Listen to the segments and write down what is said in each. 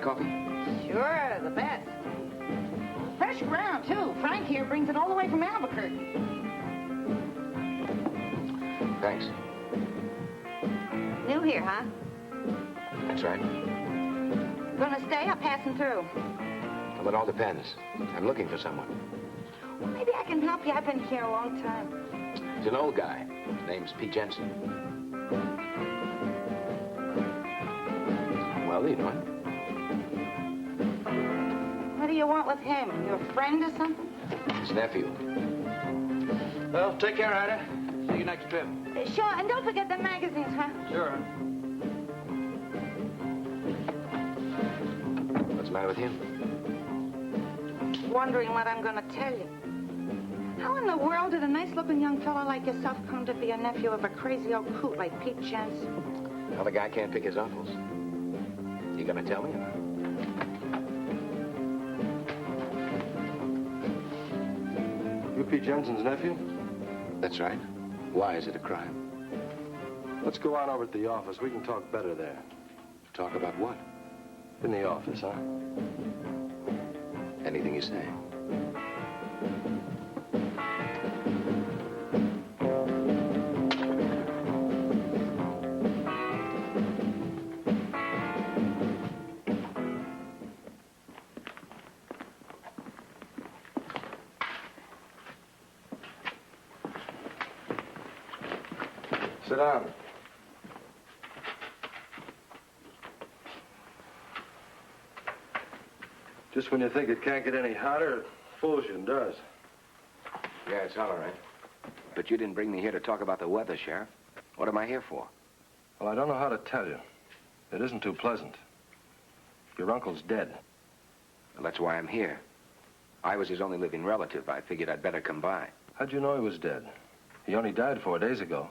coffee? Sure, the best. Fresh ground, too. Frank here brings it all the way from Albuquerque. Thanks. New here, huh? That's right. Gonna stay or passing through? Well, it all depends. I'm looking for someone. Well, maybe I can help you. I've been here a long time. He's an old guy. His name's Pete Jensen. Well, you know him. What do you want with him? Your friend or something? His nephew. Well, take care, Ida. See you next trip. Sure, and don't forget the magazines, huh? Sure. What's the matter with you? Wondering what I'm gonna tell you. How in the world did a nice-looking young fellow like yourself come to be a nephew of a crazy old coot like Pete Jensen? Well, the guy can't pick his uncles. You gonna tell me? You Pete Jensen's nephew? That's right. Why is it a crime? Let's go on over to the office. We can talk better there. Talk about what? In the office, huh? Anything you say. Sit down. Just when you think it can't get any hotter, it fools you and does. Yeah, it's all right. But you didn't bring me here to talk about the weather, Sheriff. What am I here for? Well, I don't know how to tell you. It isn't too pleasant. Your uncle's dead. Well, that's why I'm here. I was his only living relative. I figured I'd better come by. How'd you know he was dead? He only died 4 days ago.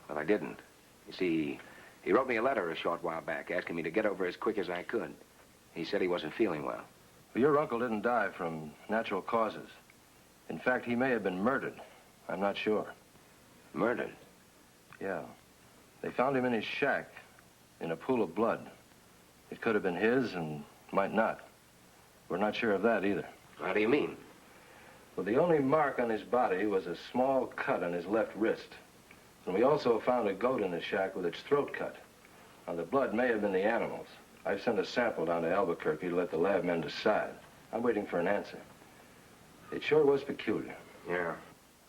Well, I didn't. You see, he wrote me a letter a short while back asking me to get over as quick as I could. He said he wasn't feeling well. Well, your uncle didn't die from natural causes. In fact, he may have been murdered. I'm not sure. Murdered? Yeah. They found him in his shack in a pool of blood. It could have been his and might not. We're not sure of that either. How do you mean? Well, the only mark on his body was a small cut on his left wrist. And we also found a goat in the shack with its throat cut. Now, the blood may have been the animal's. I've sent a sample down to Albuquerque to let the lab men decide. I'm waiting for an answer. It sure was peculiar. Yeah.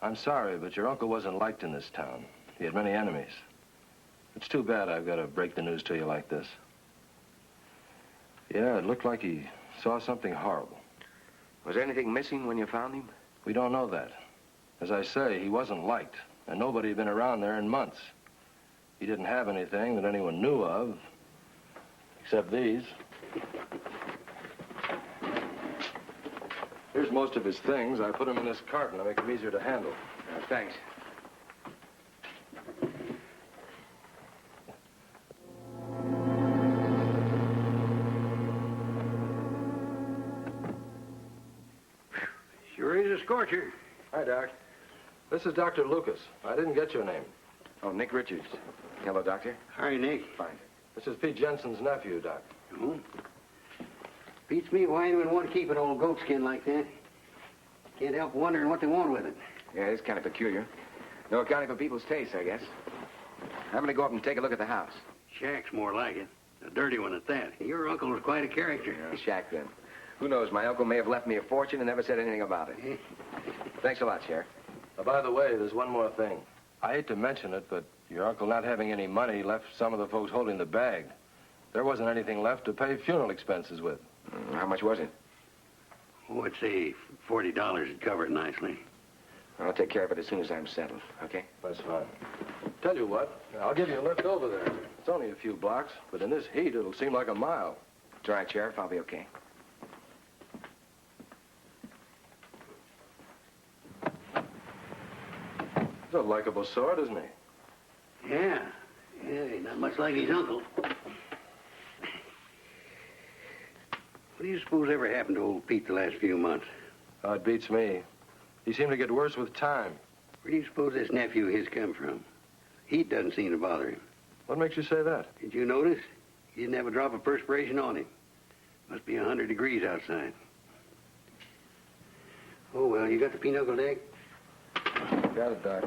I'm sorry, but your uncle wasn't liked in this town. He had many enemies. It's too bad I've got to break the news to you like this. Yeah, it looked like he saw something horrible. Was there anything missing when you found him? We don't know that. As I say, he wasn't liked, and nobody had been around there in months. He didn't have anything that anyone knew of, except these. Here's most of his things. I put them in this carton to make them easier to handle. Thanks. Sure is a scorcher. Hi, Doc. This is Dr. Lucas. I didn't get your name. Oh, Nick Richards. Hello, Doctor. Hi, Nick. Fine. This is Pete Jensen's nephew, Doc. Oh? Beats me why anyone want to keep an old goat skin like that. Can't help wondering what they want with it. Yeah, it's kind of peculiar. No accounting for people's tastes, I guess. I'm going to go up and take a look at the house. Shack's more like it. A dirty one at that. Your uncle was quite a character. Yeah, shack, then. Who knows? My uncle may have left me a fortune and never said anything about it. Thanks a lot, Sheriff. By the way, there's one more thing. I hate to mention it, but your uncle not having any money left some of the folks holding the bag. There wasn't anything left to pay funeral expenses with. How much was it? Oh, I'd say $40 would cover it nicely. I'll take care of it as soon as I'm settled, okay? That's fine. Tell you what, I'll give you a lift over there. It's only a few blocks, but in this heat, it'll seem like a mile. It's all right, Sheriff. I'll be okay. He's a likable sort, isn't he? Yeah. Yeah, he's not much like his uncle. What do you suppose ever happened to old Pete the last few months? Oh, it beats me. He seemed to get worse with time. Where do you suppose this nephew of his come from? Heat doesn't seem to bother him. What makes you say that? Did you notice? He didn't have a drop of perspiration on him. Must be 100 degrees outside. Oh, well, you got the pinochled egg? Got it, Doc.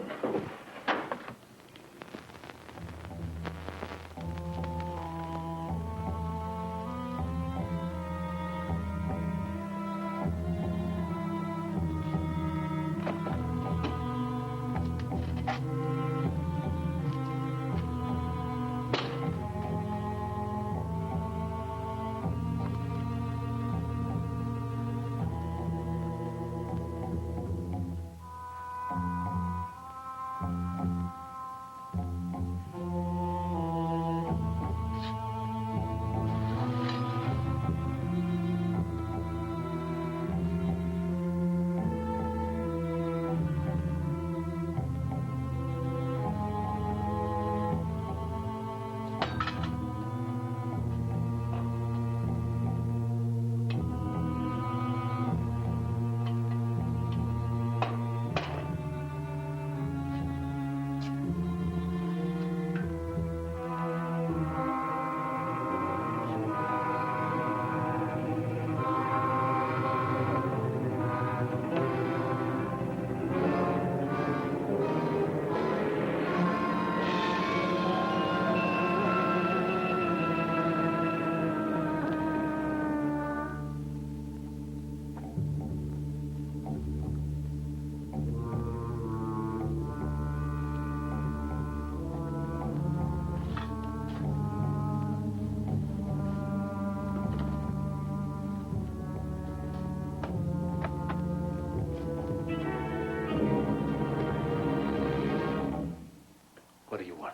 What do you want?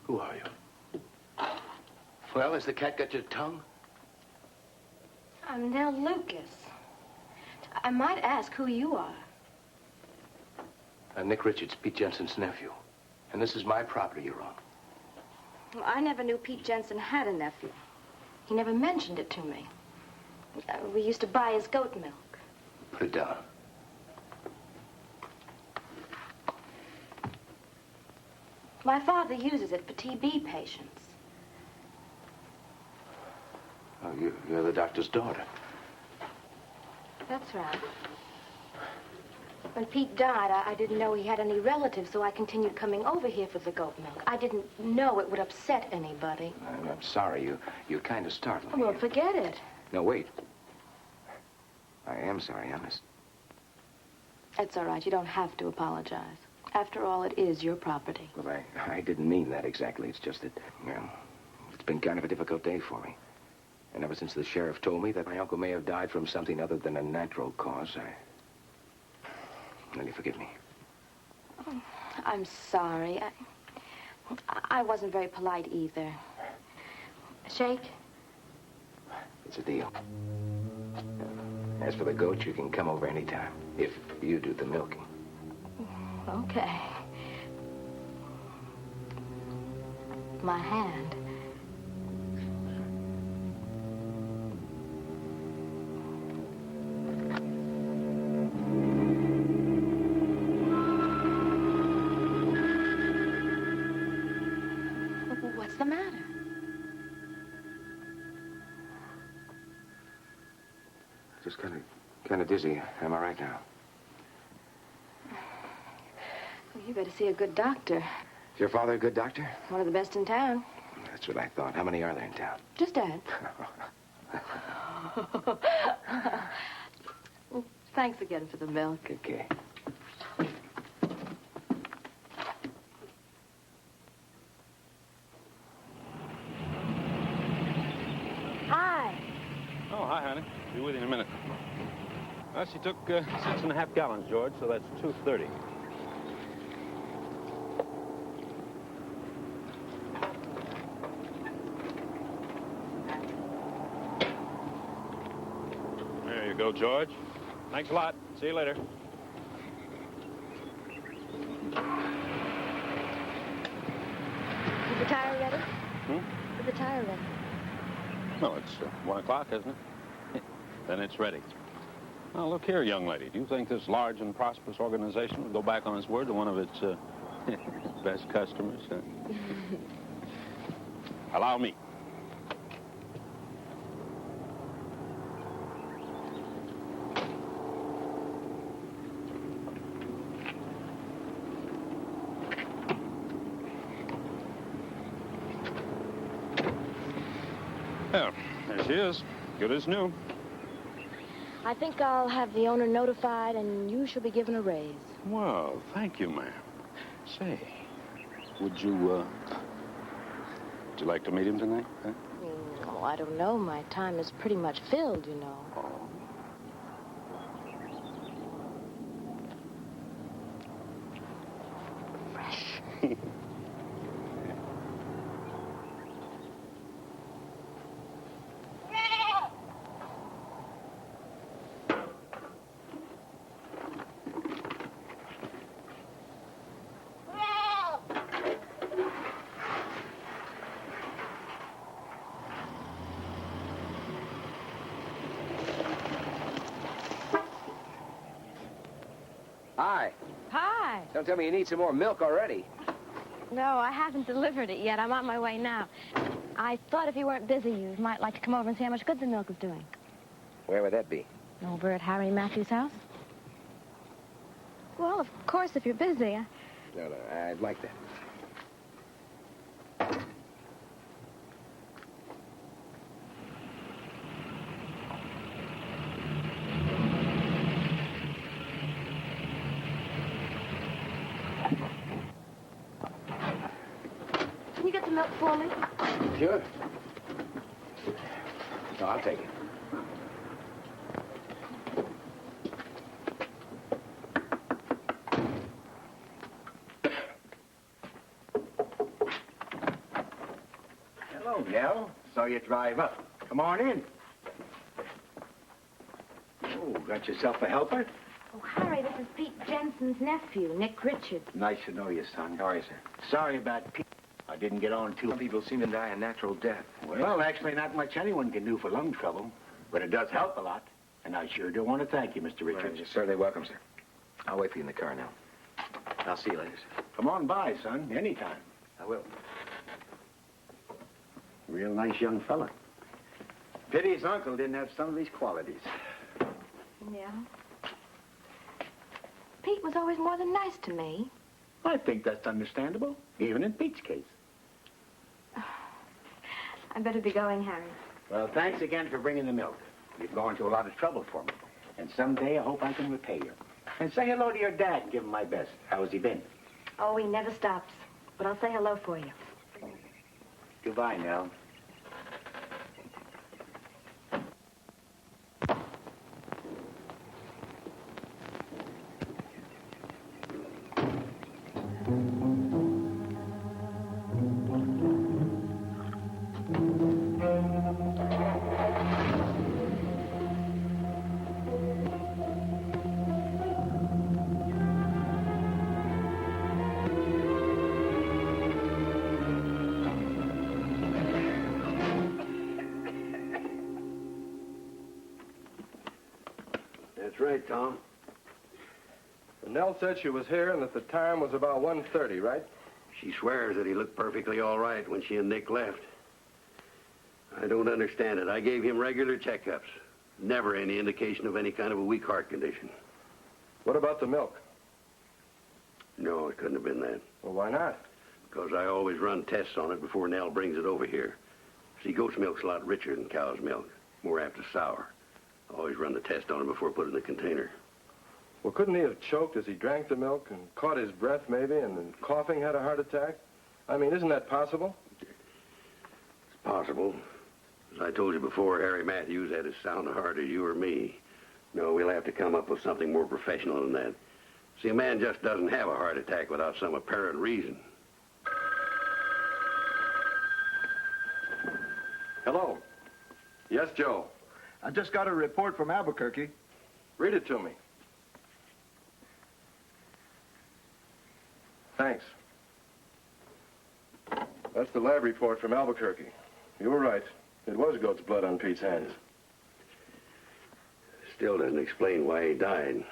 Who are you? Well, has the cat got your tongue? I'm Nell Lucas. I might ask who you are. I'm Nick Richards, Pete Jensen's nephew. And this is my property you're on. Well, I never knew Pete Jensen had a nephew. He never mentioned it to me. We used to buy his goat milk. Put it down. My father uses it for TB patients. Oh, you're the doctor's daughter. That's right. When Pete died, I didn't know he had any relatives, so I continued coming over here for the goat milk. I didn't know it would upset anybody. I'm sorry. You're kind of startling me. Well, forget it. No, wait. I am sorry, honest. It's all right. You don't have to apologize. After all, it is your property. Well, I didn't mean that exactly. It's just that, well, it's been kind of a difficult day for me. And ever since the sheriff told me that my uncle may have died from something other than a natural cause, Will you forgive me? Oh, I'm sorry. I wasn't very polite either. Shake? It's a deal. As for the goat, you can come over anytime, if you do the milking. Okay. My hand. What's the matter? Just kind of dizzy. Am I right now? Well, you better see a good doctor. Is your father a good doctor? One of the best in town. That's what I thought. How many are there in town? Just Dad. Well, thanks again for the milk. Okay. Hi. Oh, hi, honey. Be with you in a minute. Well, she took 6.5 gallons, George, so that's 230. There you go, George. Thanks a lot. See you later. Is the tire ready? Hmm? Is the tire ready? No, it's 1 o'clock, isn't it? Then it's ready. Now, look here, young lady. Do you think this large and prosperous organization would go back on its word to one of its best customers? Allow me. is. Good as new. I think I'll have the owner notified, and you shall be given a raise. Well, thank you, ma'am. Say, would you like to meet him tonight? Huh? Oh, I don't know. My time is pretty much filled, you know. Oh. Fresh. Hi. Hi. Don't tell me you need some more milk already. No, I haven't delivered it yet. I'm on my way now. I thought if you weren't busy, you might like to come over and see how much good the milk is doing. Where would that be? Over at Harry Matthews' house? Well, of course, if you're busy. No, I'd like that. Can you get some milk for me? Sure. No, I'll take it. Hello, Nell. Saw you drive up. Come on in. Oh, got yourself a helper? Oh, Harry, this is Pete Jensen's nephew, Nick Richards. Nice to know you, son. How are you, sir? Sorry about Pete. I didn't get on too... Some people seem to die a natural death. Well, actually, not much anyone can do for lung trouble, but it does help a lot. And I sure do want to thank you, Mr. Richards. Well, you're certainly welcome, sir. I'll wait for you in the car now. I'll see you later, sir. Come on by, son, anytime. I will. Real nice young fella. Pity his uncle didn't have some of these qualities. Yeah? Pete was always more than nice to me. I think that's understandable, even in Pete's case. I better be going, Harry. Well, thanks again for bringing the milk. You've gone to a lot of trouble for me. And someday I hope I can repay you. And say hello to your dad and give him my best. How's he been? Oh, he never stops. But I'll say hello for you. Goodbye, Nell. That's right, Tom. Nell said she was here and that the time was about 1:30, right? She swears that he looked perfectly all right when she and Nick left. I don't understand it. I gave him regular checkups. Never any indication of any kind of a weak heart condition. What about the milk? No, it couldn't have been that. Well, why not? Because I always run tests on it before Nell brings it over here. See, goat's milk's a lot richer than cow's milk. More apt to sour. I always run the test on it before putting it in the container. Well, couldn't he have choked as he drank the milk and caught his breath maybe and then coughing had a heart attack? I mean, isn't that possible? It's possible. As I told you before, Harry Matthews had as sound a heart as you or me. No, we'll have to come up with something more professional than that. See, a man just doesn't have a heart attack without some apparent reason. Hello. Yes, Joe. I just got a report from Albuquerque. Read it to me. Thanks. That's the lab report from Albuquerque. You were right. It was goat's blood on Pete's hands. Still doesn't explain why he died.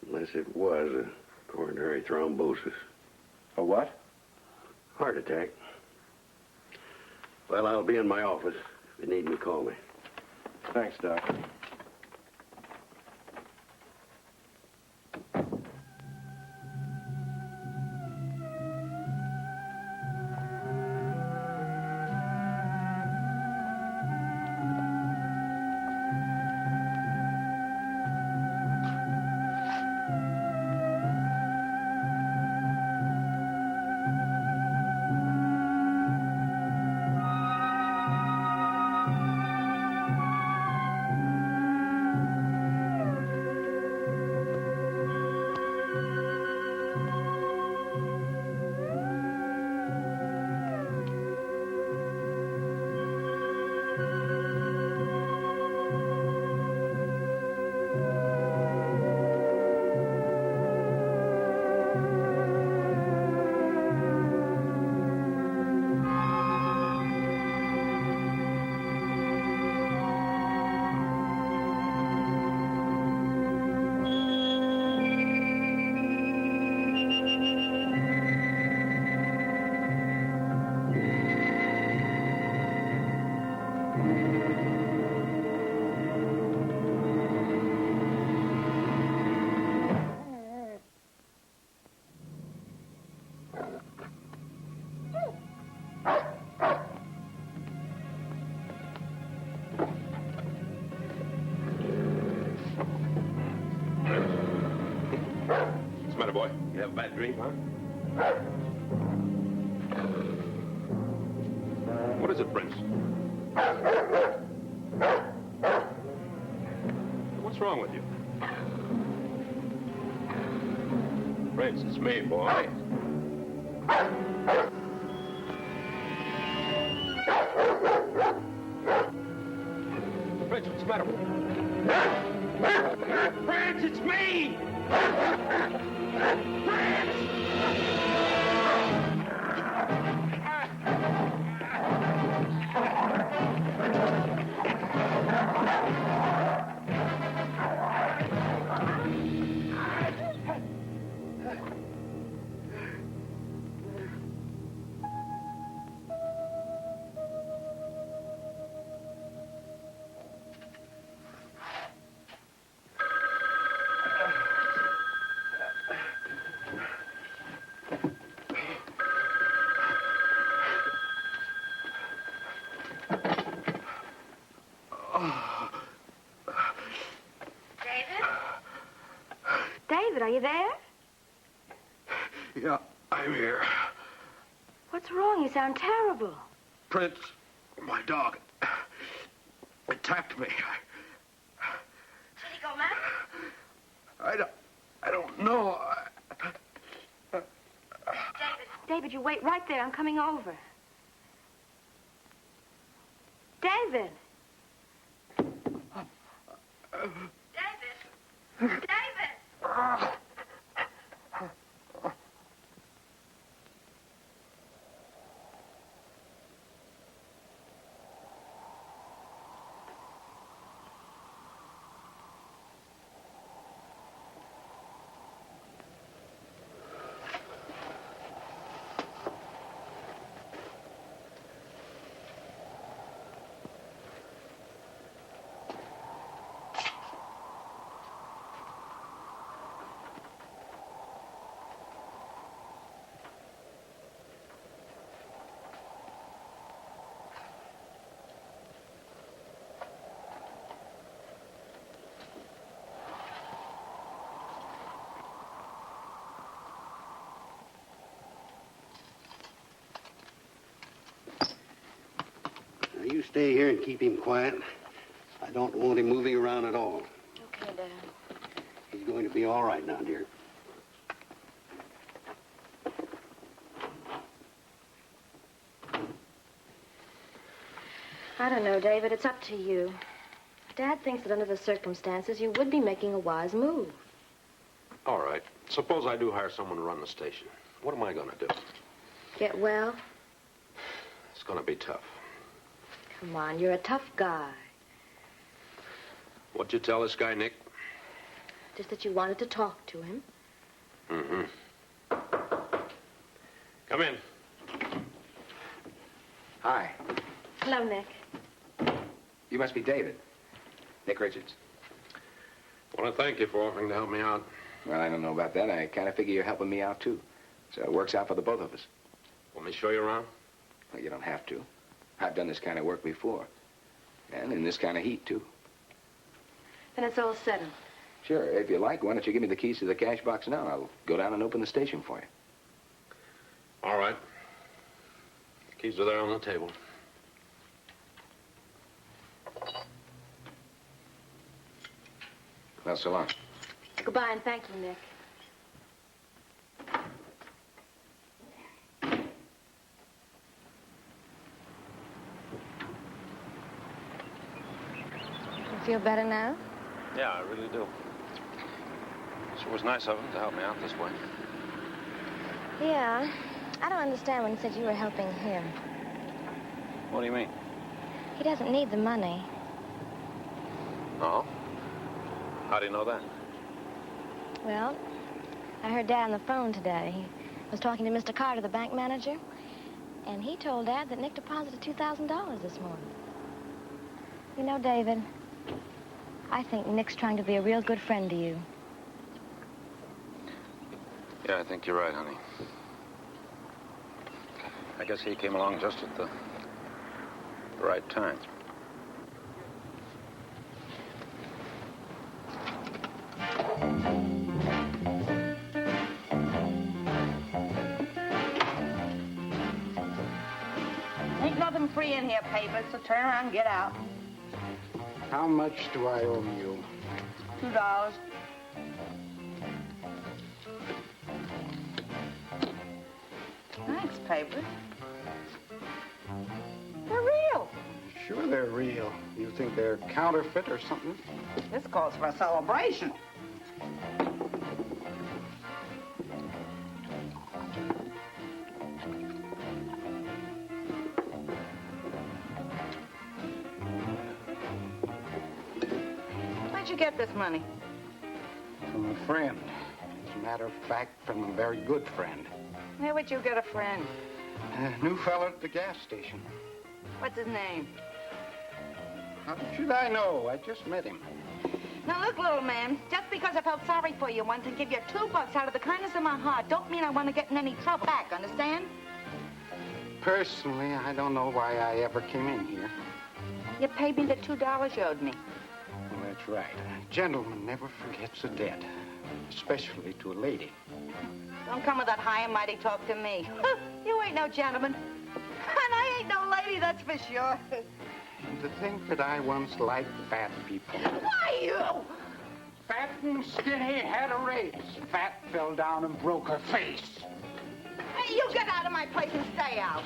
Unless it was a coronary thrombosis. A what? Heart attack. Well, I'll be in my office. If you need me, call me. Thanks, Doc. matter, boy? You have a bad dream, huh? What is it, Prince? What's wrong with you? Prince, it's me, boy. Prince, what's the matter with you? Prince, it's me! David, are you there? Yeah, I'm here. What's wrong? You sound terrible. Prince, my dog, attacked me. Did he go mad? I don't know. David, you wait right there. I'm coming over. David! David! David! Now, you stay here and keep him quiet. I don't want him moving around at all. Okay, Dad. He's going to be all right now, dear. I don't know, David. It's up to you. Dad thinks that under the circumstances, you would be making a wise move. All right. Suppose I do hire someone to run the station. What am I going to do? Get well? It's going to be tough. Come on, you're a tough guy. What'd you tell this guy, Nick? Just that you wanted to talk to him. Mm-hmm. Come in. Hi. Hello, Nick. You must be David. Nick Richards. I want to thank you for offering to help me out. Well, I don't know about that. I kind of figure you're helping me out, too. So it works out for the both of us. Want me to show you around? Well, you don't have to. I've done this kind of work before. And in this kind of heat, too. Then it's all settled. Sure. If you like, why don't you give me the keys to the cash box now? I'll go down and open the station for you. All right. The keys are there on the table. Well, so long. Goodbye and thank you, Nick. You feel better now? Yeah, I really do. Sure was nice of him to help me out this way. Yeah. I don't understand when he said you were helping him. What do you mean? He doesn't need the money. No? How do you know that? Well, I heard Dad on the phone today. He was talking to Mr. Carter, the bank manager, and he told Dad that Nick deposited $2,000 this morning. You know, David, I think Nick's trying to be a real good friend to you. Yeah, I think you're right, honey. I guess he came along just at the right time. them free in here, papers, so turn around and get out. How much do I owe you? $2. Thanks, papers. They're real. Sure they're real. You think they're counterfeit or something? This calls for a celebration. Where'd you get this money? From a friend. As a matter of fact, from a very good friend. Where would you get a friend? A new fella at the gas station. What's his name? How should I know? I just met him. Now, look, little man, just because I felt sorry for you once and give you $2 out of the kindness of my heart don't mean I want to get in any trouble back, understand? Personally, I don't know why I ever came in here. You paid me the $2 you owed me. Well, that's right. A gentleman never forgets a debt, especially to a lady. Don't come with that high and mighty talk to me. You ain't no gentleman. And I ain't no lady, that's for sure. And to think that I once liked fat people. Why, you? Fat and skinny had a race. Fat fell down and broke her face. Hey, you get out of my place and stay out.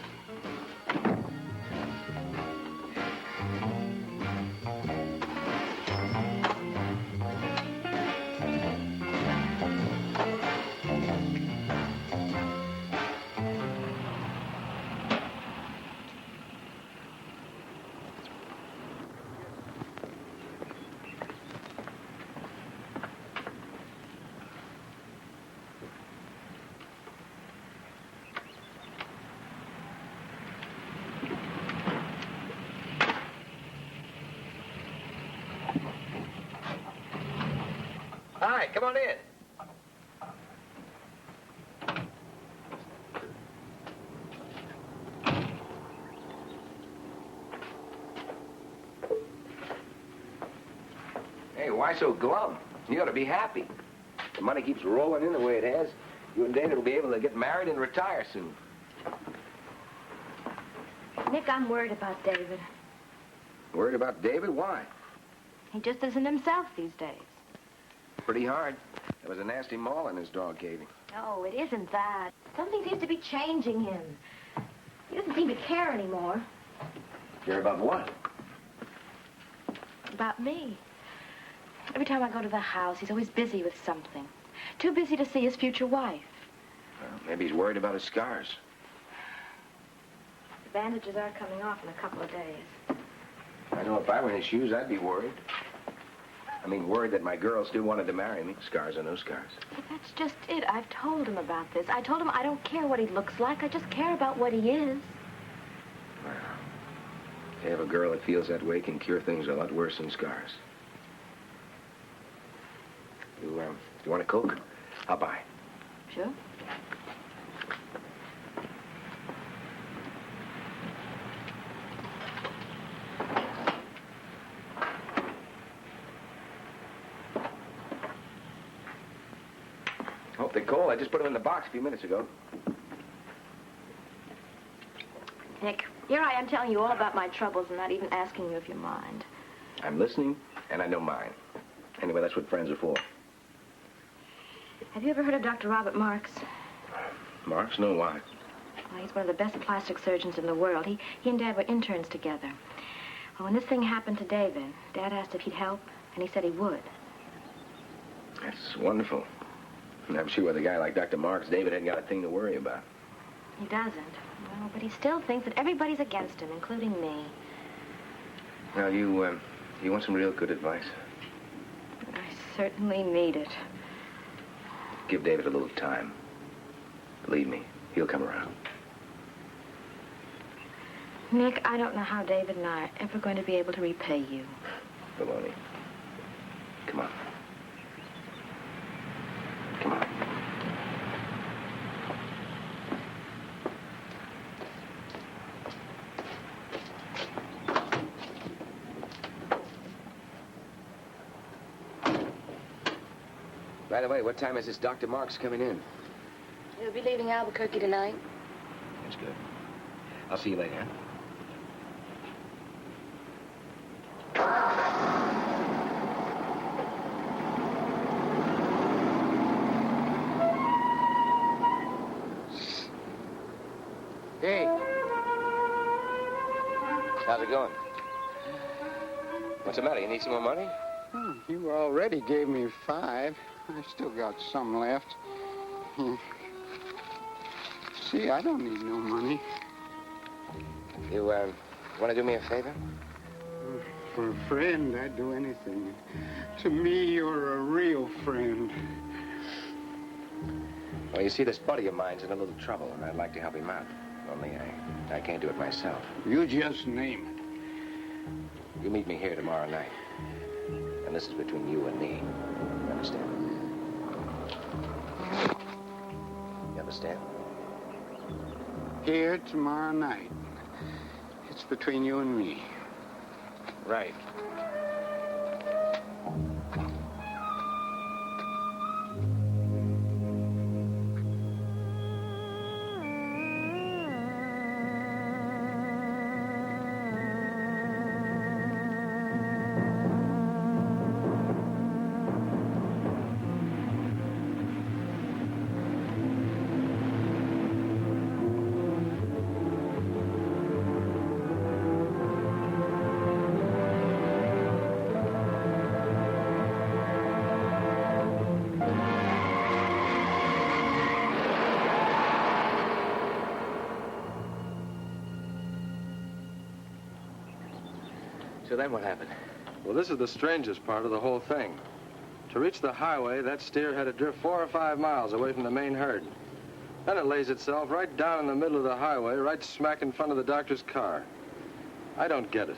Hi, come on in. Hey, why so glum? You ought to be happy. The money keeps rolling in the way it has. You and David will be able to get married and retire soon. Nick, I'm worried about David. Worried about David? Why? He just isn't himself these days. Pretty hard. There was a nasty maul his dog gave him. No, it isn't that. Something seems to be changing him. He doesn't seem to care anymore. Care about what? About me. Every time I go to the house, he's always busy with something. Too busy to see his future wife. Well, maybe he's worried about his scars. The bandages are coming off in a couple of days. I know if I were in his shoes, I'd be worried. I mean, worried that my girl still wanted to marry me. Scars or no scars. But that's just it. I've told him about this. I told him I don't care what he looks like. I just care about what he is. Well, to have a girl that feels that way can cure things a lot worse than scars. You want a Coke? I'll buy. Sure. Hope they're cold. I just put them in the box a few minutes ago. Nick, here I am telling you all about my troubles and not even asking you if you mind. I'm listening, and I know mine. Anyway, that's what friends are for. Have you ever heard of Dr. Robert Marks? Marks? No, why? Well, he's one of the best plastic surgeons in the world. He and Dad were interns together. Well, when this thing happened to David, Dad asked if he'd help, and he said he would. That's wonderful. And I'm sure with a guy like Dr. Marks, David hadn't got a thing to worry about. He doesn't. Well, but he still thinks that everybody's against him, including me. Now, you want some real good advice? I certainly need it. Give David a little time. Believe me, he'll come around. Nick, I don't know how David and I are ever going to be able to repay you. Baloney. Come on. Come on. By the way, what time is this Dr. Marks coming in? He'll be leaving Albuquerque tonight. That's good. I'll see you later, huh? How's it going? What's the matter? You need some more money? You already gave me 5. I still got some left. See, I don't need no money. You, want to do me a favor? For a friend, I'd do anything. To me, you're a real friend. Well, you see, this buddy of mine's in a little trouble, and I'd like to help him out. Only I can't do it myself. You just name it. You meet me here tomorrow night. And this is between you and me. You understand? You understand? Here tomorrow night. It's between you and me. Right. So then what happened? Well, this is the strangest part of the whole thing. To reach the highway, that steer had to drift 4 or 5 miles away from the main herd. Then it lays itself right down in the middle of the highway, right smack in front of the doctor's car. I don't get it.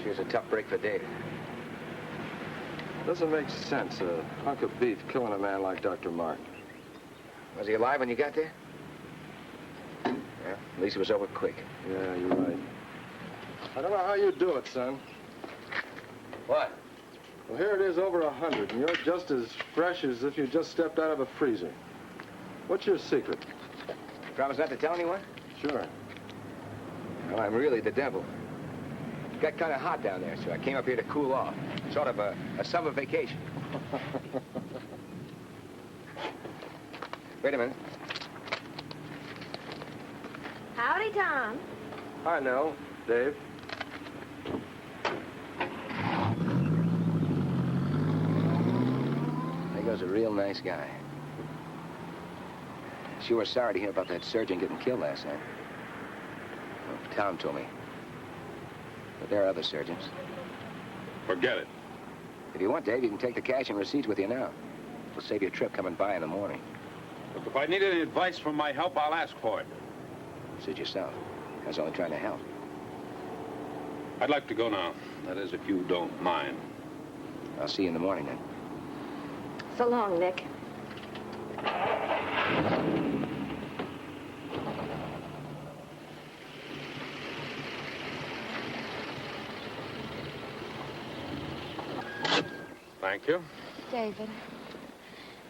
She's a tough break for Dave. Doesn't make sense, a hunk of beef killing a man like Dr. Martin. Was he alive when you got there? Yeah, at least it was over quick. Yeah, you're right. I don't know how you do it, son. What? Well, here it is over 100, and you're just as fresh as if you just stepped out of a freezer. What's your secret? Promise not to tell anyone? Sure. Well, I'm really the devil. It got kind of hot down there, so I came up here to cool off. Sort of a summer vacation. Wait a minute. Howdy, Tom. I know, Dave. There goes a real nice guy. Sure sorry to hear about that surgeon getting killed last night. Well, Tom told me. But there are other surgeons. Forget it. If you want, Dave, you can take the cash and receipts with you now. It'll save you a trip coming by in the morning. Look, if I need any advice from my help, I'll ask for it. Suit yourself. I was only trying to help. I'd like to go now. That is, if you don't mind. I'll see you in the morning, then. So long, Nick. Thank you. David.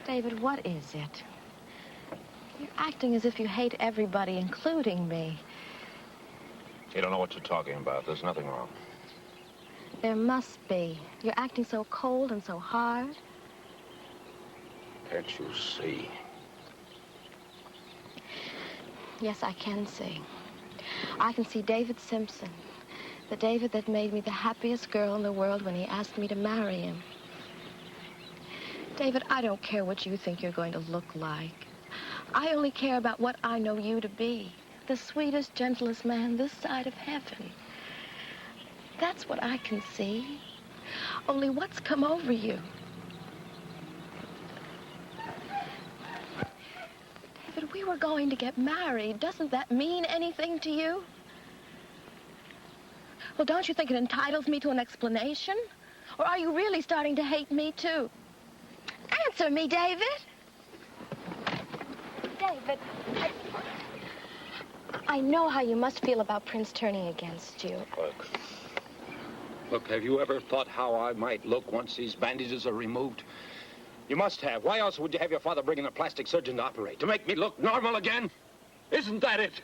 David, what is it? You're acting as if you hate everybody, including me. You don't know what you're talking about. There's nothing wrong. There must be. You're acting so cold and so hard. Can't you see? Yes, I can see. I can see David Simpson, the David that made me the happiest girl in the world when he asked me to marry him. David, I don't care what you think you're going to look like. I only care about what I know you to be. The sweetest, gentlest man this side of heaven. That's what I can see. Only what's come over you? David, we were going to get married. Doesn't that mean anything to you? Well, don't you think it entitles me to an explanation? Or are you really starting to hate me, too? Answer me, David. David, I know how you must feel about Prince turning against you. Look, have you ever thought how I might look once these bandages are removed? You must have. Why else would you have your father bring in a plastic surgeon to operate? To make me look normal again? Isn't that it?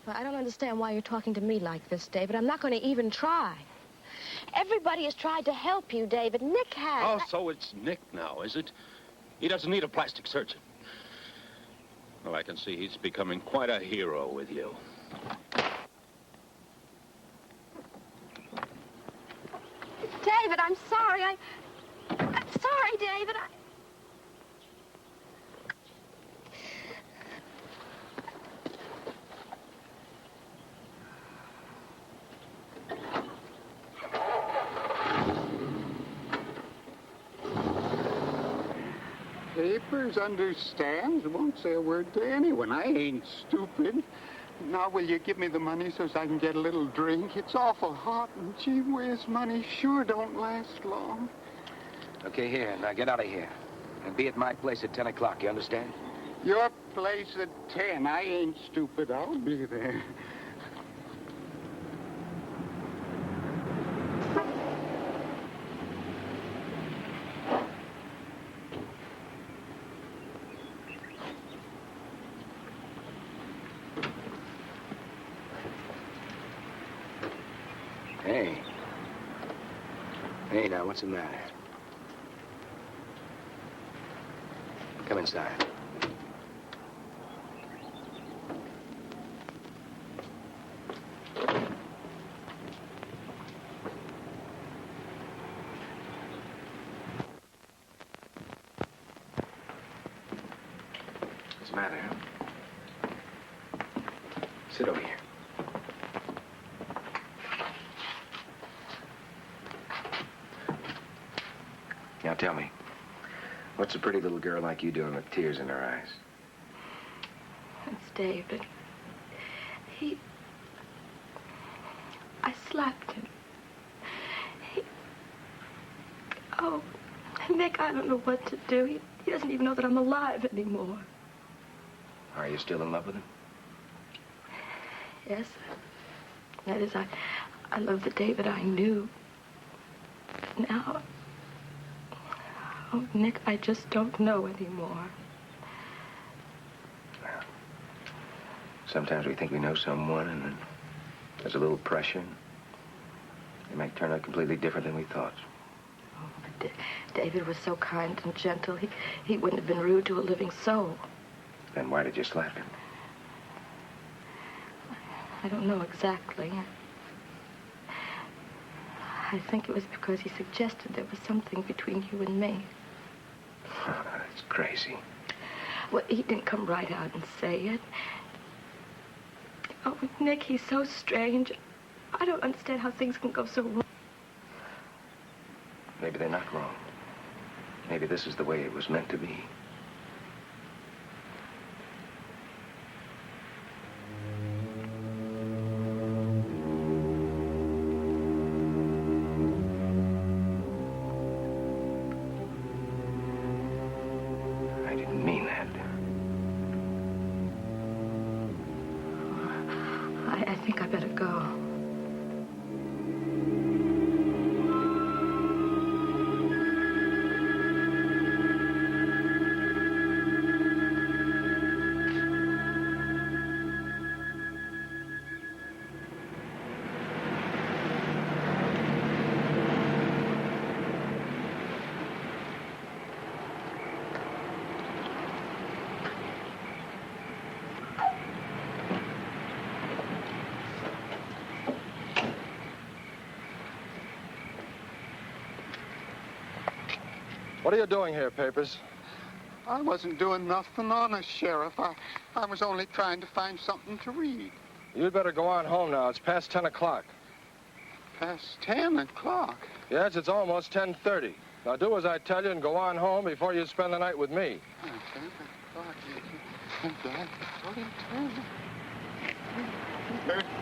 Well, I don't understand why you're talking to me like this, David. I'm not going to even try. Everybody has tried to help you, David. Nick has. Oh, so it's Nick now, is it? He doesn't need a plastic surgeon. Well, I can see he's becoming quite a hero with you. David, I'm sorry. I'm sorry, David. Papers, understands, won't say a word to anyone. I ain't stupid. Now, will you give me the money so I can get a little drink? It's awful hot, and gee whiz, money sure don't last long. Okay, here. Now get out of here. And be at my place at 10 o'clock, you understand? Your place at 10. I ain't stupid. I'll be there. Hey. Hey, now, what's the matter? Come inside. What's the matter? Sit over here. Now tell me, what's a pretty little girl like you doing with tears in her eyes? It's David. I slapped him. Oh, Nick, I don't know what to do. He doesn't even know that I'm alive anymore. Are you still in love with him? Yes. That is, I love the David I knew. Now, oh, Nick, I just don't know anymore. Well, sometimes we think we know someone, and then there's a little pressure. It might turn out completely different than we thought. Oh, but David was so kind and gentle. He wouldn't have been rude to a living soul. Then why did you slap him? I don't know exactly. I think it was because he suggested there was something between you and me. Oh, that's crazy. Well, he didn't come right out and say it. Oh, Nick, he's so strange. I don't understand how things can go so wrong. Maybe they're not wrong. Maybe this is the way it was meant to be. I didn't mean that. I think I better go. What are you doing here, Papers? I wasn't doing nothing honest, Sheriff. I was only trying to find something to read. You'd better go on home now. It's past 10 o'clock. Past 10 o'clock. Yes, it's almost 10:30. Now do as I tell you and go on home before you spend the night with me.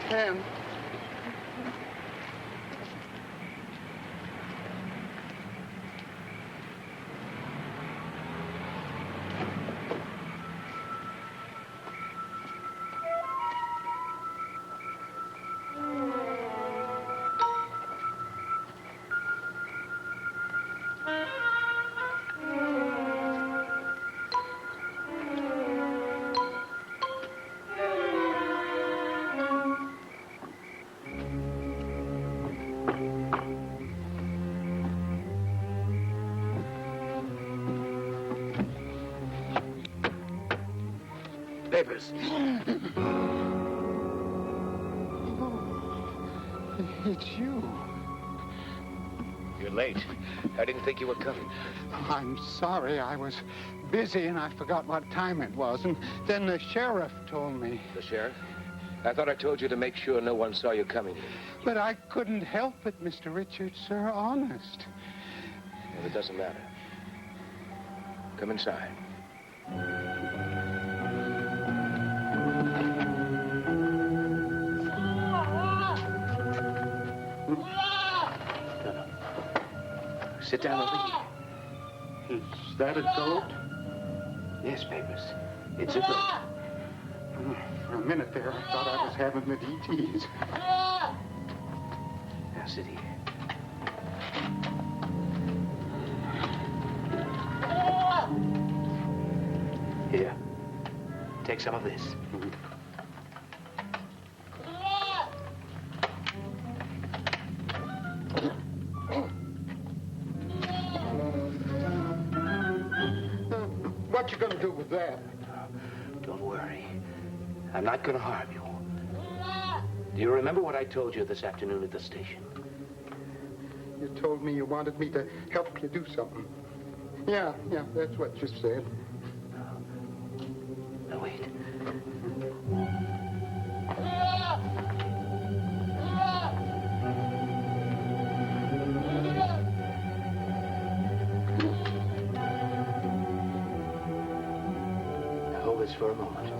10. Papers. It's you. You're late. I didn't think you were coming. I'm sorry. I was busy and I forgot what time it was. And then the sheriff told me. The sheriff? I thought I told you to make sure no one saw you coming. But I couldn't help it, Mr. Richards, sir. Honest. Well, it doesn't matter. Come inside. Sit down over here. Is that a goat? Yes, Papers. It's a goat. For a minute there, I thought I was having the DTs. Now, sit here. Here. Take some of this. What you gonna do with that? Don't worry. I'm not going to harm you. Do you remember what I told you this afternoon at the station? You told me you wanted me to help you do something. Yeah, that's what you said. Now, wait. Now, hold this for a moment.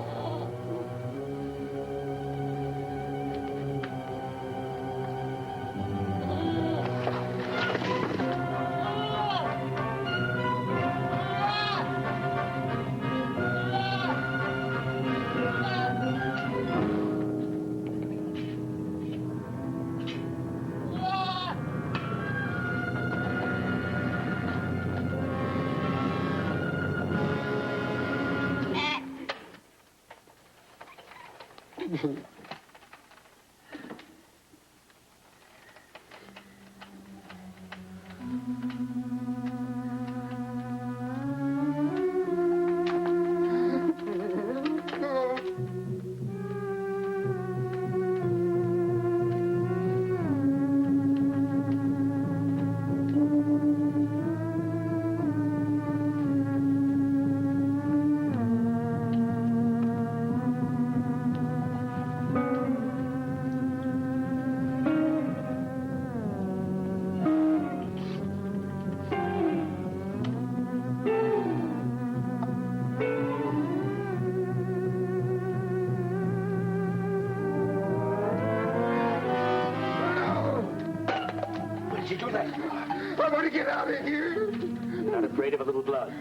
I want to get out of here. You're not afraid of a little blood.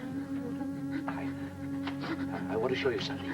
I want to show you something.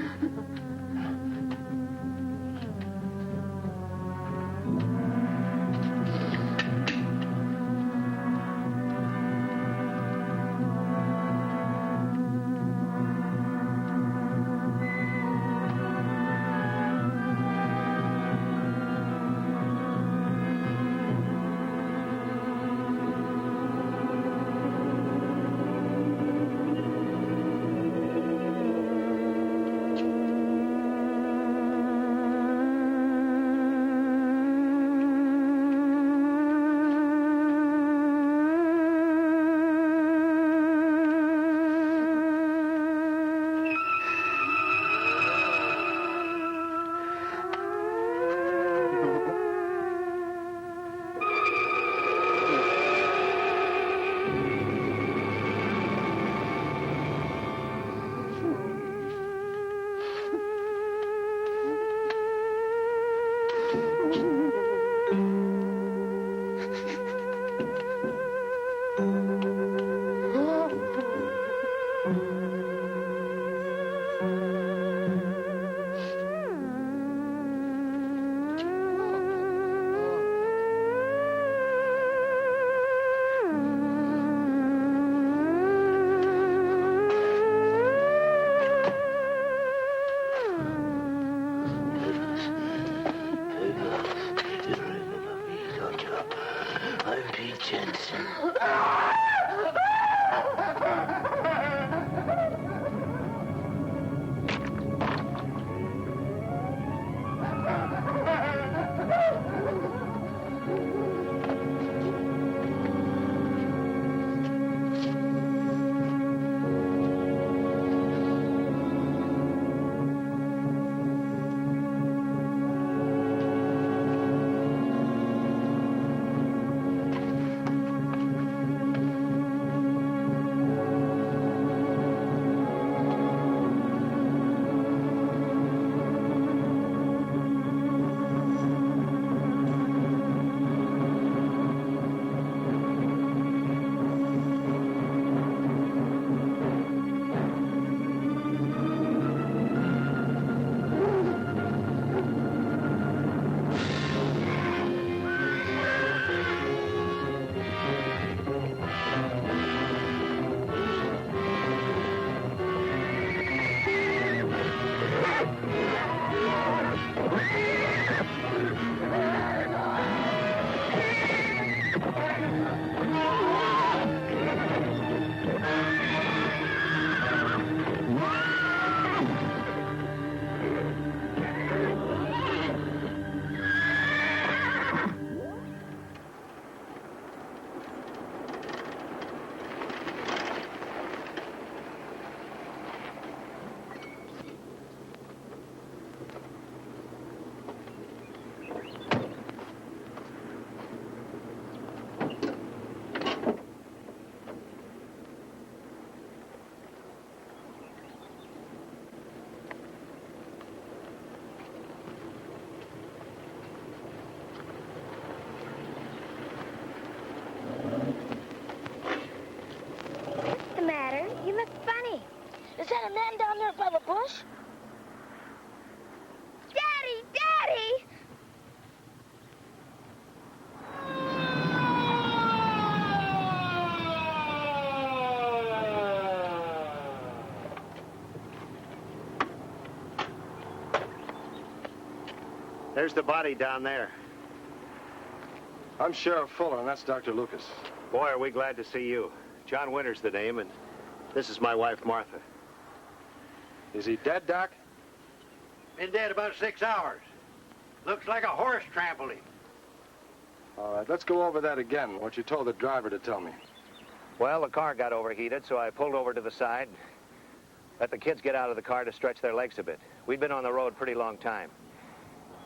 that a man down there by the bush? Daddy! Daddy! There's the body down there. I'm Sheriff Fuller, and that's Dr. Lucas. Boy, are we glad to see you. John Winter's the name, and this is my wife, Martha. Is he dead, Doc? Been dead about 6 hours. Looks like a horse trampled him. All right, let's go over that again, what you told the driver to tell me. Well, the car got overheated, so I pulled over to the side, let the kids get out of the car to stretch their legs a bit. We'd been on the road a pretty long time.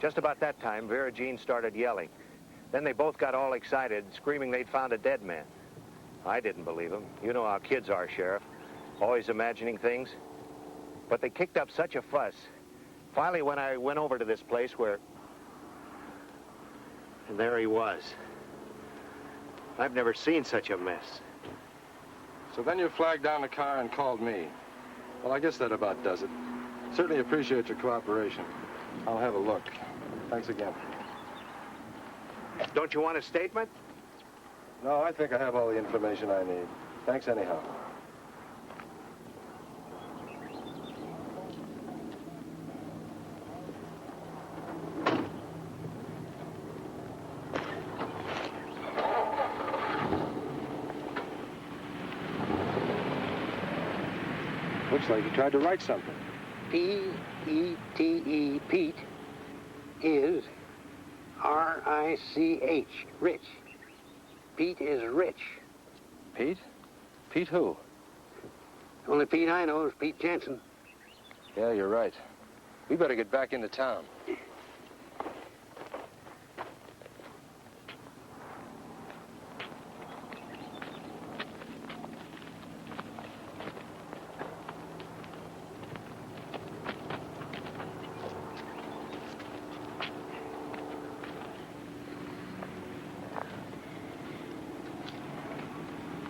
Just about that time, Vera Jean started yelling. Then they both got all excited, screaming they'd found a dead man. I didn't believe them. You know how kids are, Sheriff. Always imagining things. But they kicked up such a fuss. Finally, when I went over to this place where... And there he was. I've never seen such a mess. So then you flagged down the car and called me. Well, I guess that about does it. Certainly appreciate your cooperation. I'll have a look. Thanks again. Don't you want a statement? No, I think I have all the information I need. Thanks anyhow. Looks like you tried to write something. P-E-T-E, Pete, is R-I-C-H, rich. Pete is rich. Pete? Pete who? Only Pete I know is Pete Jensen. Yeah, you're right. We better get back into town.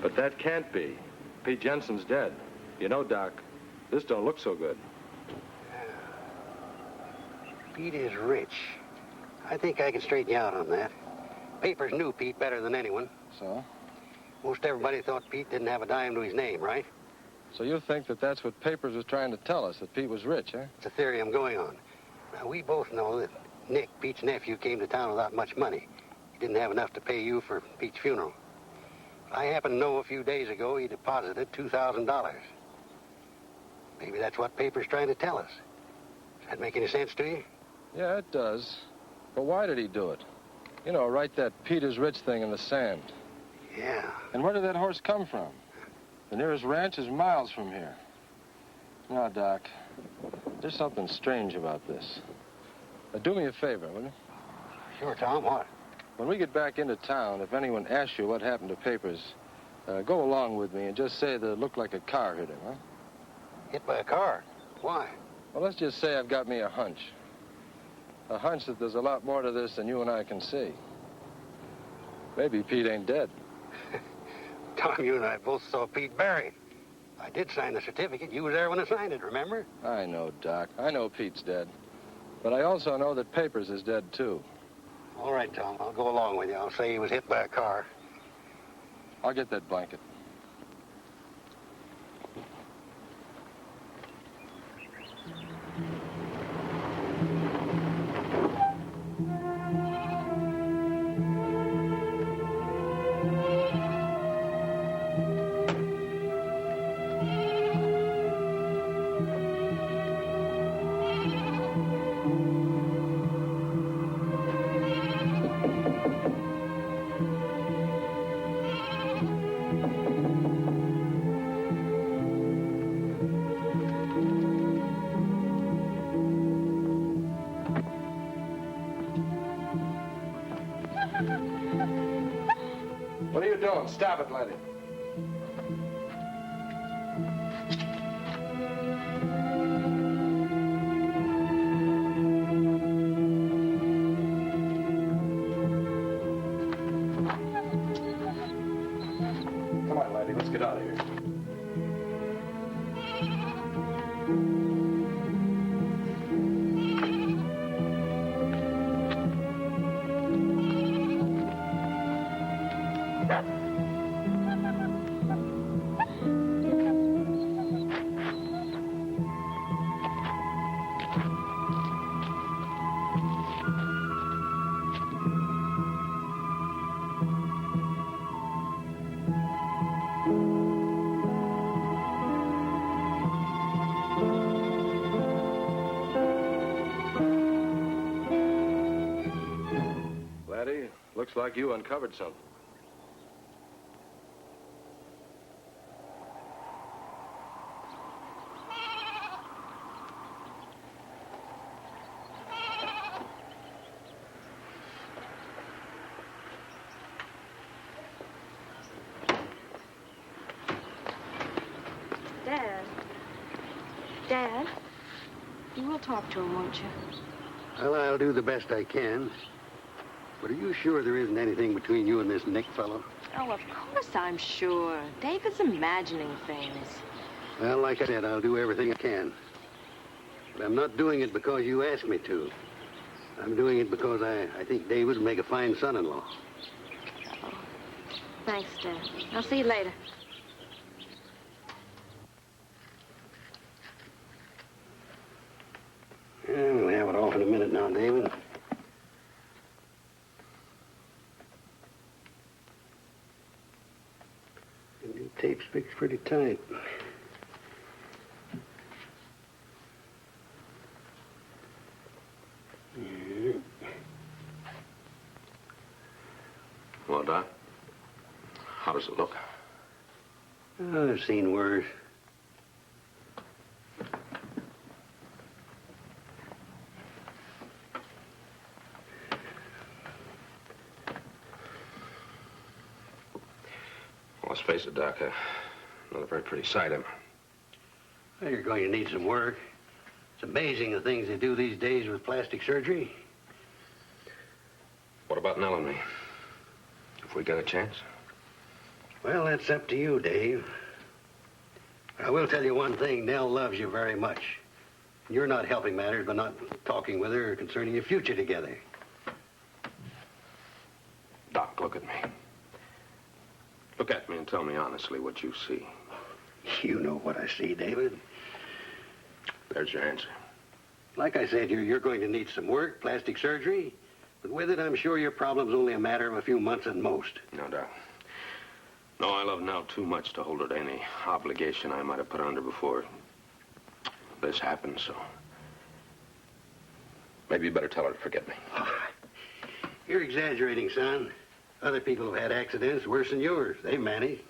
But that can't be. Pete Jensen's dead. You know, Doc, this don't look so good. Pete is rich. I think I can straighten you out on that. Papers knew Pete better than anyone. So? Most everybody thought Pete didn't have a dime to his name, right? So you think that that's what Papers was trying to tell us, that Pete was rich, huh? It's a theory I'm going on. Now, we both know that Nick, Pete's nephew, came to town without much money. He didn't have enough to pay you for Pete's funeral. I happen to know a few days ago he deposited $2,000. Maybe that's what Paper's trying to tell us. Does that make any sense to you? Yeah, it does. But why did he do it? You know, write that Pete is rich thing in the sand. Yeah. And where did that horse come from? The nearest ranch is miles from here. Now, Doc, there's something strange about this. Now, do me a favor, will you? Sure, Tom. What? When we get back into town, if anyone asks you what happened to Papers, go along with me and just say that it looked like a car hit him, huh? Hit by a car? Why? Well, let's just say I've got me a hunch. A hunch that there's a lot more to this than you and I can see. Maybe Pete ain't dead. Tom, you and I both saw Pete buried. I did sign the certificate. You were there when I signed it, remember? I know, Doc. I know Pete's dead. But I also know that Papers is dead, too. All right, Tom. I'll go along with you. I'll say he was hit by a car. I'll get that blanket. What are you doing? Stop it, Letty. Come on, Letty. Let's get out of here. Looks like you uncovered something. Dad. Dad, you will talk to him, won't you? Well, I'll do the best I can. But are you sure there isn't anything between you and this Nick fellow? Oh, of course I'm sure. David's imagining things. Well, like I said, I'll do everything I can. But I'm not doing it because you asked me to. I'm doing it because I think David would make a fine son-in-law. Oh. Thanks, Dad. I'll see you later. Yeah, we'll have it off in a minute now, David. The new tape's fixed pretty tight. Yeah. Well, Doc, how does it look? Oh, I've seen worse. Well, let's face it, Doc, not a very pretty sight, am I? Well, you're going to need some work. It's amazing the things they do these days with plastic surgery. What about Nell and me? If we got a chance? Well, that's up to you, Dave. I will tell you one thing. Nell loves you very much. You're not helping matters by not talking with her concerning your future together. Doc, look at me. Look at me and tell me honestly what you see. You know what I see, David. There's your answer. Like I said, you're going to need some work, plastic surgery. But with it, I'm sure your problem's only a matter of a few months at most. No, Doc. No, I love Nell too much to hold her to any obligation I might have put under before this happened, so maybe you better tell her to forget me. You're exaggerating, son. Other people have had accidents worse than yours. They managed.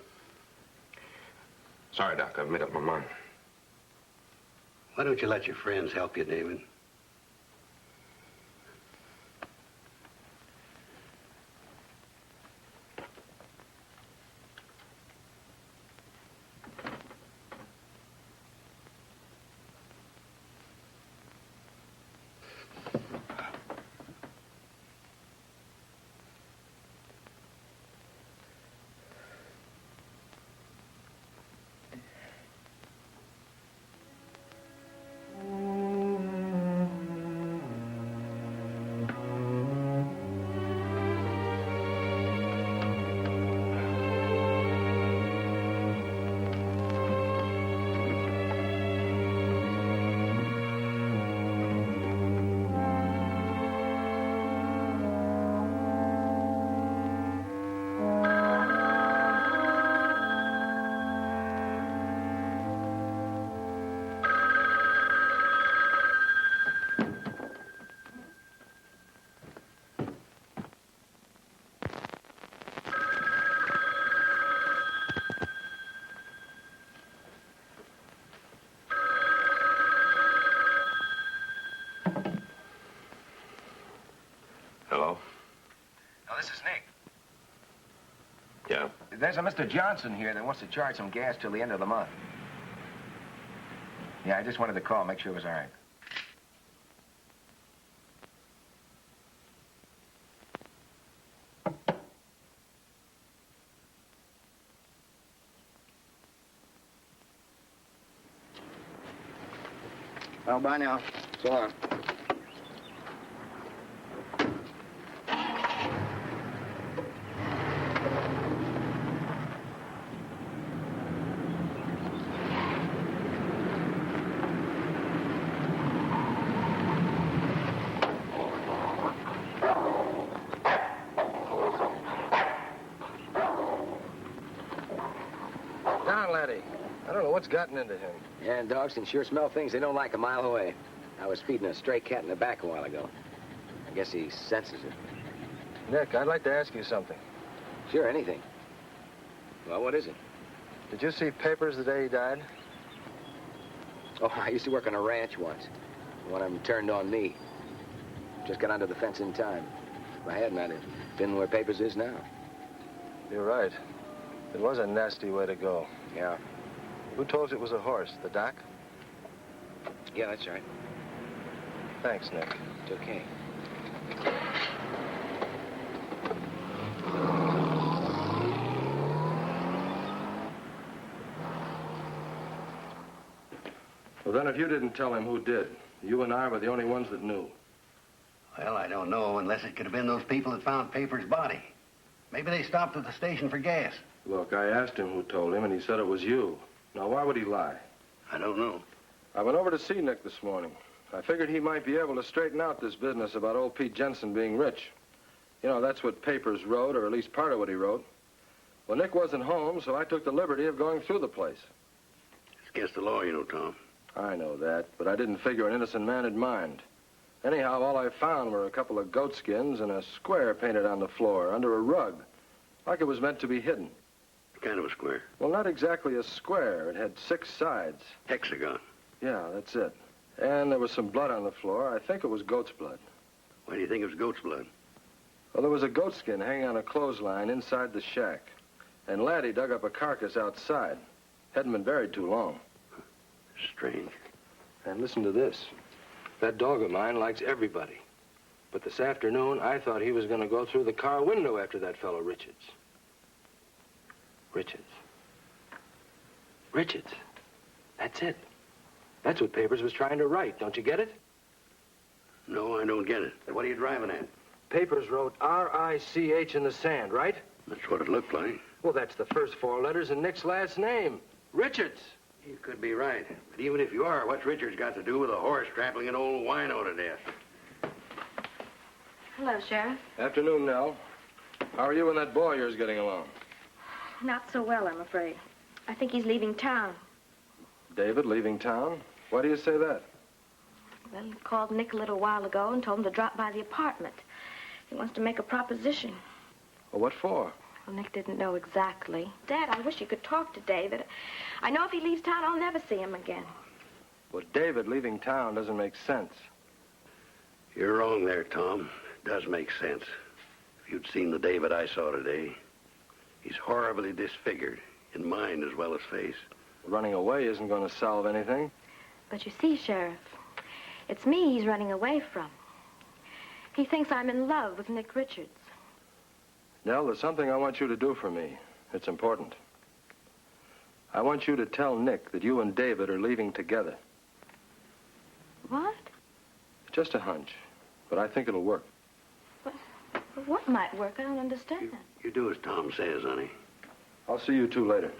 Sorry, Doc. I've made up my mind. Why don't you let your friends help you, David? Hello? Oh, this is Nick. Yeah? There's a Mr. Johnson here that wants to charge some gas till the end of the month. Yeah, I just wanted to call, make sure it was all right. Well, bye now. So long. Down, laddie. I don't know what's gotten into him. Yeah, and dogs can sure smell things they don't like a mile away. I was feeding a stray cat in the back a while ago. I guess he senses it. Nick, I'd like to ask you something. Sure, anything. Well, what is it? Did you see papers the day he died? Oh, I used to work on a ranch once. One of them turned on me. Just got under the fence in time. If I hadn't, I'd have been where Papers is now. You're right. It was a nasty way to go. Yeah. Who told you it was a horse? The doc? Yeah, that's right. Thanks, Nick. It's okay. Well, then if you didn't tell him, who did? You and I were the only ones that knew. Well, I don't know, unless it could have been those people that found Paper's body. Maybe they stopped at the station for gas. Look, I asked him who told him, and he said it was you. Now, why would he lie? I don't know. I went over to see Nick this morning. I figured he might be able to straighten out this business about old Pete Jensen being rich. You know, that's what Papers wrote, or at least part of what he wrote. Well, Nick wasn't home, so I took the liberty of going through the place. It's against the law, you know, Tom. I know that, but I didn't figure an innocent man would mind. Anyhow, all I found were a couple of goat skins and a square painted on the floor under a rug, like it was meant to be hidden. What kind of a square? Well, not exactly a square. It had 6 sides. Hexagon. Yeah, that's it. And there was some blood on the floor. I think it was goat's blood. Why do you think it was goat's blood? Well, there was a goat skin hanging on a clothesline inside the shack. And Laddie dug up a carcass outside. Hadn't been buried too long. Strange. And listen to this. That dog of mine likes everybody. But this afternoon, I thought he was going to go through the car window after that fellow Richards. Richards. Richards. That's it. That's what Papers was trying to write. Don't you get it? No, I don't get it. What are you driving at? Papers wrote R-I-C-H in the sand, right? That's what it looked like. Well, that's the first 4 letters in Nick's last name. Richards. You could be right. But even if you are, what's Richards got to do with a horse trampling an old wino to death? Hello, Sheriff. Afternoon, Nell. How are you and that boy of yours getting along? Not so well, I'm afraid. I think he's leaving town. David leaving town? Why do you say that? Well, he called Nick a little while ago and told him to drop by the apartment. He wants to make a proposition. Well, what for? Well, Nick didn't know exactly. Dad, I wish you could talk to David. I know if he leaves town, I'll never see him again. Well, David leaving town doesn't make sense. You're wrong there, Tom. It does make sense. If you'd seen the David I saw today, he's horribly disfigured, in mind as well as face. Running away isn't going to solve anything. But you see, Sheriff, it's me he's running away from. He thinks I'm in love with Nick Richards. Nell, there's something I want you to do for me. It's important. I want you to tell Nick that you and David are leaving together. What? Just a hunch, but I think it'll work. What might work? I don't understand. You do as Tom says, honey. I'll see you two later.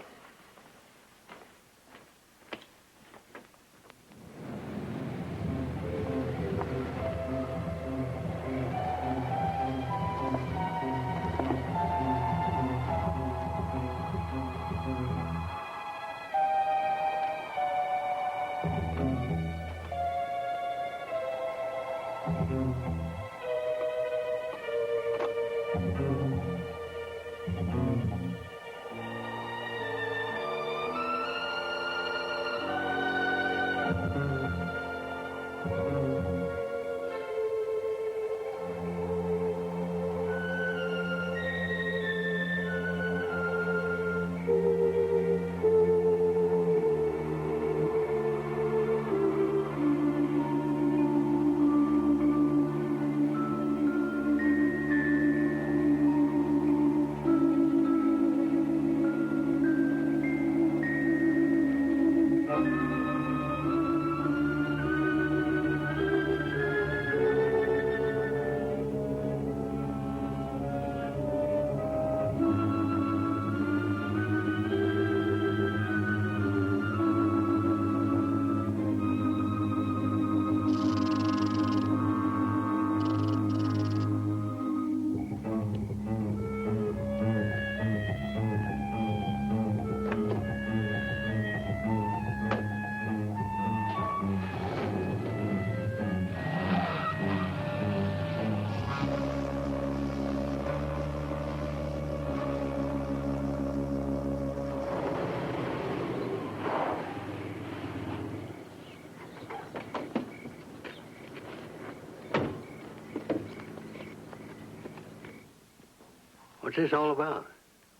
What's this all about?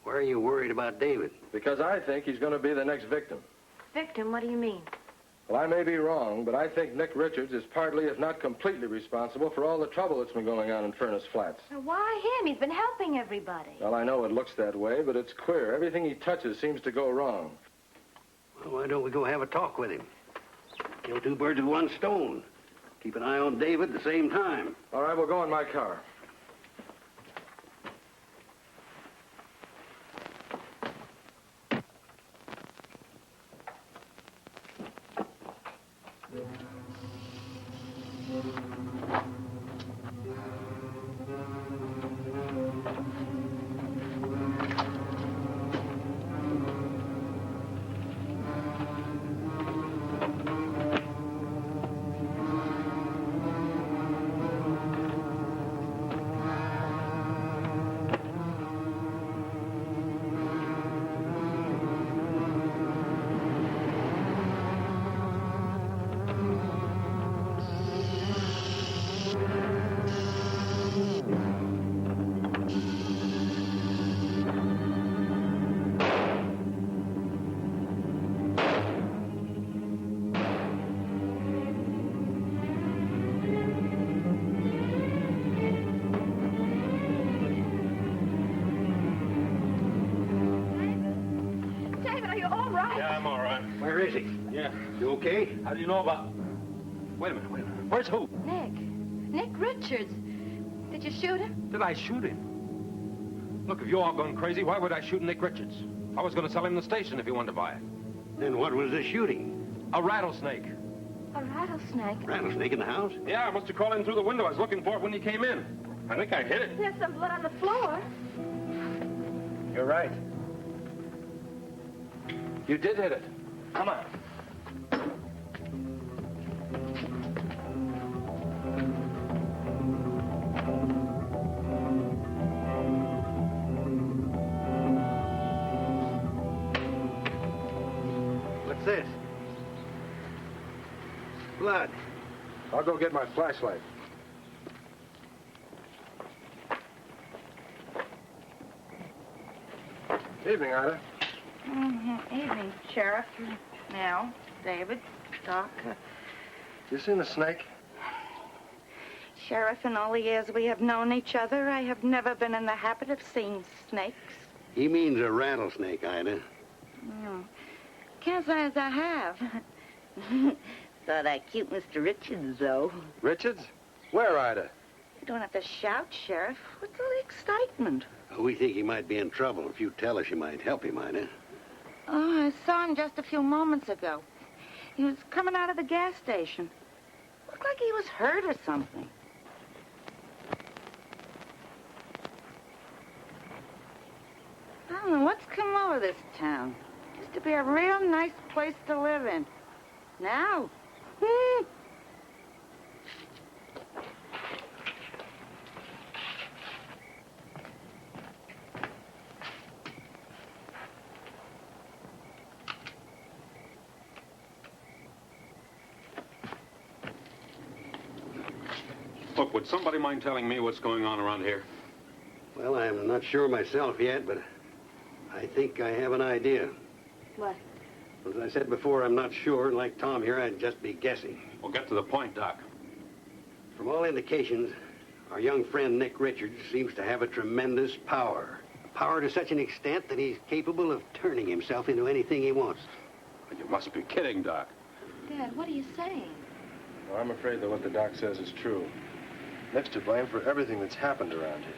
Why are you worried about David? Because I think he's going to be the next victim. Victim, what do you mean? Well, I may be wrong, but I think Nick Richards is partly, if not completely, responsible for all the trouble that's been going on in Furnace Flats. Why him? He's been helping everybody. Well, I know it looks that way, but it's clear. Everything he touches seems to go wrong. Well, why don't we go have a talk with him? Kill two birds with one stone. Keep an eye on David at the same time. All right, we'll go in my car. Where is he? Yeah. You okay? How do you know about... Wait a minute. Where's who? Nick Richards. Did you shoot him? Did I shoot him? Look, if you're all gone crazy, why would I shoot Nick Richards? I was going to sell him the station if he wanted to buy it. Then what was the shooting? A rattlesnake. A rattlesnake? Rattlesnake in the house? Yeah, I must have crawled in through the window. I was looking for it when you came in. I think I hit it. There's some blood on the floor. You're right. You did hit it. Come on. What's this? Blood. I'll go get my flashlight. Evening, Ida. Evening, Sheriff. Now, David, Doc. You seen the snake? Sheriff, in all the years we have known each other, I have never been in the habit of seeing snakes. He means a rattlesnake, Ida. Can't say as I have. Thought I cute Mr. Richards, though. Richards? Where, Ida? You don't have to shout, Sheriff. What's all the excitement? We think he might be in trouble. If you tell us, you might help him, Ida. Oh, I saw him just a few moments ago. He was coming out of the gas station. Looked like he was hurt or something. I don't know what's come over this town. Used to be a real nice place to live in. Now, Look, would somebody mind telling me what's going on around here? Well, I'm not sure myself yet, but I think I have an idea. What? As I said before, I'm not sure, and like Tom here, I'd just be guessing. Well, get to the point, Doc. From all indications, our young friend Nick Richards seems to have a tremendous power. Power to such an extent that he's capable of turning himself into anything he wants. You must be kidding, Doc. Dad, what are you saying? Well, I'm afraid that what the doc says is true. Nick's to blame for everything that's happened around here.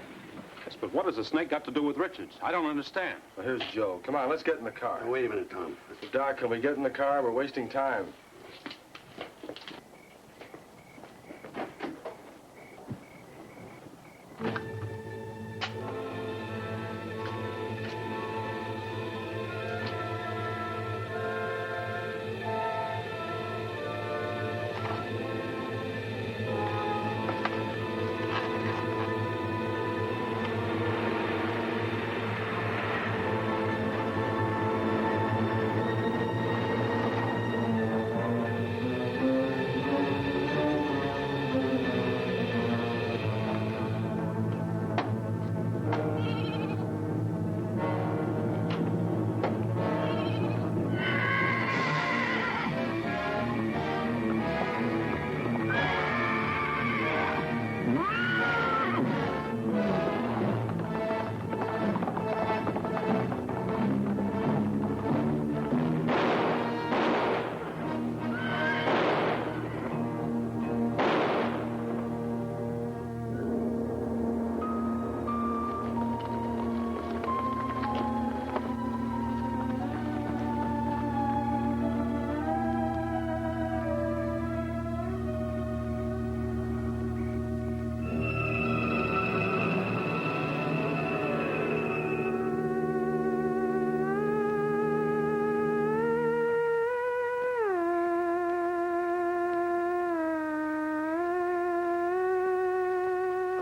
Yes, but what has the snake got to do with Richards? I don't understand. Well, here's Joe. Come on, let's get in the car. Now, wait a minute, Tom. Doc, can we get in the car? We're wasting time.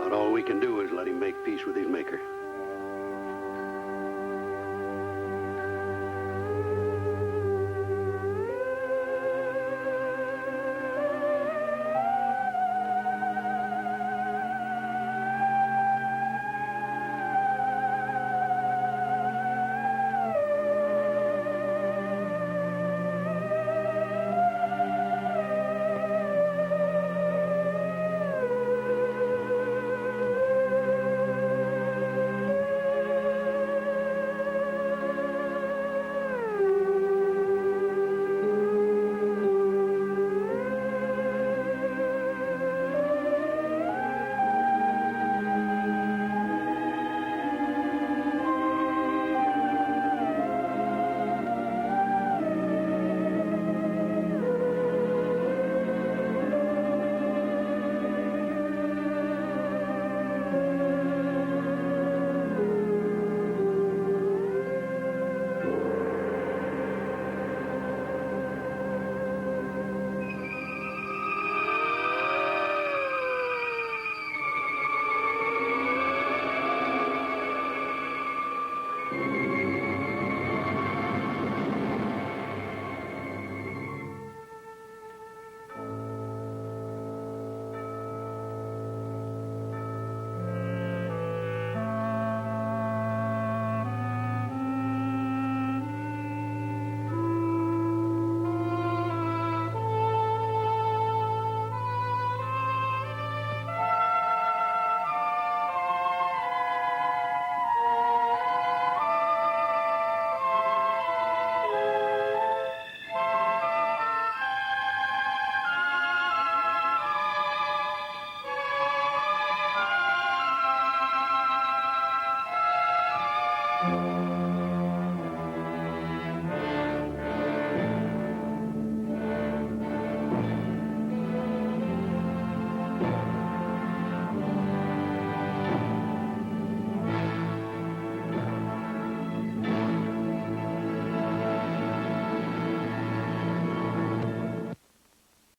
About all we can do is let him make peace with his maker.